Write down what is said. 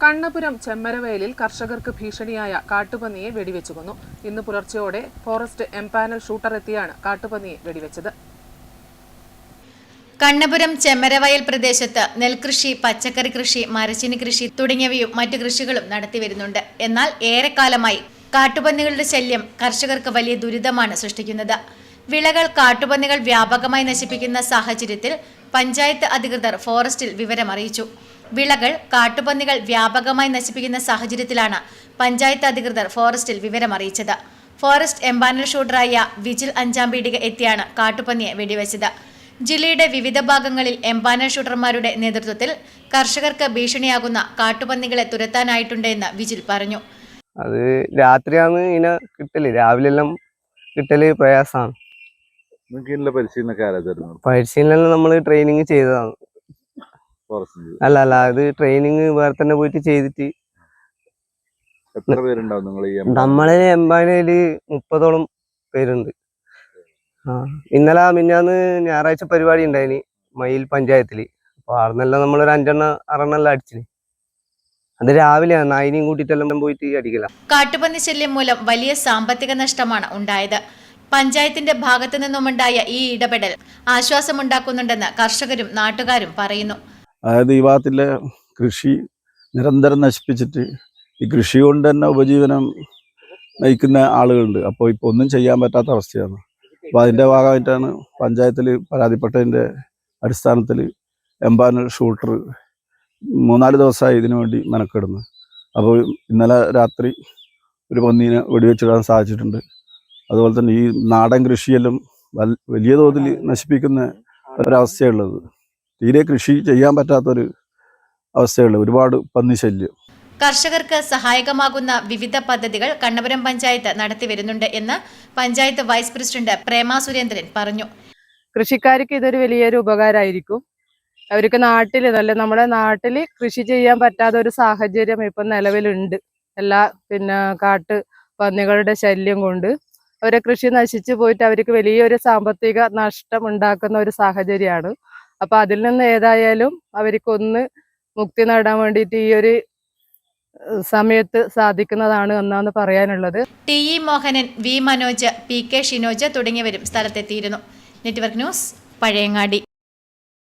കണ്ണപുരം ചെമ്മരവയലിൽ കർഷകർക്ക് ഭീഷണിയായ കാട്ടുപന്നിയെ വെടിവെച്ചു കൊന്നു. ഇന്ന് പുലർച്ചെയോടെ ഫോറസ്റ്റ് എംപാനൽ ഷൂട്ടർ എത്തിയാണ് കാട്ടുപന്നിയെ വെടിവെച്ചത്. കണ്ണപുരം ചെമ്മരവയൽ പ്രദേശത്ത് നെൽകൃഷി, പച്ചക്കറി കൃഷി, മരച്ചീനി കൃഷി തുടങ്ങിയവയും മറ്റു കൃഷികളും നടത്തിവരുന്നുണ്ട്. എന്നാൽ ഏറെക്കാലമായി കാട്ടുപന്നികളുടെ ശല്യം കർഷകർക്ക് വലിയ ദുരിതമാണ് സൃഷ്ടിക്കുന്നത്. വിളകൾ കാട്ടുപന്നികൾ വ്യാപകമായി നശിപ്പിക്കുന്ന സാഹചര്യത്തിൽ പഞ്ചായത്ത് അധികൃതർ ഫോറസ്റ്റിൽ വിവരമറിയിച്ചു. വിളകൾ കാട്ടുപന്നികൾ വ്യാപകമായി നശിപ്പിക്കുന്ന സാഹചര്യത്തിലാണ് പഞ്ചായത്ത് അധികൃതർ ഫോറസ്റ്റിൽ വിവരമറിയിച്ചത്. ഫോറസ്റ്റ് എംപാനൽ ഷൂട്ടറായ വിജിൽ അഞ്ചാംപീടിക എത്തിയാണ് കാട്ടുപന്നിയെ വെടിവെച്ചത്. ജില്ലയുടെ വിവിധ ഭാഗങ്ങളിൽ എംപാനൽ ഷൂട്ടർമാരുടെ നേതൃത്വത്തിൽ കർഷകർക്ക് ഭീഷണിയാകുന്ന കാട്ടുപന്നികളെ തുരത്താനായിട്ടുണ്ട് എന്ന് വിജിൽ പറഞ്ഞു. അത് രാത്രിയാണ് ഇതിനെ കിട്ടല്, രാവിലെ എല്ലാം കിട്ടല് പ്രയാസമാണ്. പരിശീലനം നമ്മൾ ട്രെയിനിങ് ചെയ്തതാണ്. അല്ല അത് ട്രെയിനിങ് വേറെ തന്നെ പോയിട്ട് ചെയ്തിട്ട്. നമ്മളെ എംപാനയില് 30ഓളം പേരുണ്ട്. ഇന്നലെ മിഞ്ഞാന്ന് ഞായറാഴ്ച പരിപാടി ഉണ്ടായിന് മയിൽ പഞ്ചായത്തില്. അപ്പൊ ആടുന്നെല്ലാം നമ്മളൊരു 5-6 അടിച്ചിന്. അത് രാവിലെയാണ്, നായിനെയും കൂട്ടിട്ടെല്ലാം പോയിട്ട് അടിക്കല. കാട്ടുപന്നി ശല്യം മൂലം വലിയ സാമ്പത്തിക നഷ്ടമാണ് ഉണ്ടായത്. പഞ്ചായത്തിന്റെ ഭാഗത്തു നിന്നുമുണ്ടായ ഈ ഇടപെടൽ ആശ്വാസമുണ്ടാക്കുന്നുണ്ടെന്ന് കർഷകരും നാട്ടുകാരും പറയുന്നു. അതായത് ഈ ഭാഗത്തിലെ കൃഷി നിരന്തരം നശിപ്പിച്ചിട്ട് ഈ കൃഷി കൊണ്ട് തന്നെ ഉപജീവനം നയിക്കുന്ന ആളുകളുണ്ട്. അപ്പോൾ ഇപ്പോൾ ഒന്നും ചെയ്യാൻ പറ്റാത്ത അവസ്ഥയാണ്. അപ്പോൾ അതിൻ്റെ ഭാഗമായിട്ടാണ് പഞ്ചായത്തിൽ പരാതിപ്പെട്ടതിൻ്റെ അടിസ്ഥാനത്തിൽ എംപാനൽ ഷൂട്ടർ 3-4 ദിവസമായി ഇതിനു വേണ്ടി മെനക്കെടുന്നു. അപ്പോൾ ഇന്നലെ രാത്രി ഒരു പന്നീനെ വെടിവെച്ചിടാൻ സാധിച്ചിട്ടുണ്ട്. അതുപോലെ തന്നെ ഈ നാടൻ കൃഷിയെല്ലാം വലിയ തോതിൽ നശിപ്പിക്കുന്ന ഒരവസ്ഥയുള്ളത്. തീരെ കൃഷി ചെയ്യാൻ പറ്റാത്തൊരു അവസ്ഥയുള്ളത്, ഒരുപാട് പന്നി ശല്യം. കർഷകർക്ക് സഹായകമാകുന്ന വിവിധ പദ്ധതികൾ കണ്ണപുരം പഞ്ചായത്ത് നടത്തി വരുന്നുണ്ട് എന്ന് പഞ്ചായത്ത് വൈസ് പ്രസിഡന്റ് പ്രേമ സുരേന്ദ്രൻ പറഞ്ഞു. കൃഷിക്കാർക്ക് ഇതൊരു വലിയൊരു ഉപകാരമായിരിക്കും. അവർക്ക് നമ്മുടെ നാട്ടിൽ കൃഷി ചെയ്യാൻ പറ്റാത്ത ഒരു സാഹചര്യം ഇപ്പം നിലവിലുണ്ട്. എല്ലാ കാട്ട് പന്നികളുടെ ശല്യം കൊണ്ട് അവരെ കൃഷി നശിച്ചു പോയിട്ട് അവർക്ക് വലിയൊരു സാമ്പത്തിക നഷ്ടം ഉണ്ടാക്കുന്ന ഒരു സാഹചര്യമാണ്. അപ്പൊ അതിൽ നിന്ന് ഏതായാലും അവർക്കൊന്ന് മുക്തി നേടാൻ വേണ്ടിയിട്ട് ഈ ഒരു സമയത്ത് സാധിക്കുന്നതാണ് എന്നാണ് പറയാനുള്ളത്. T Mohanan, V Manoj, P K Shinoj തുടങ്ങിയവരും സ്ഥലത്തെത്തിയിരുന്നു. Network news, Pazhayangadi.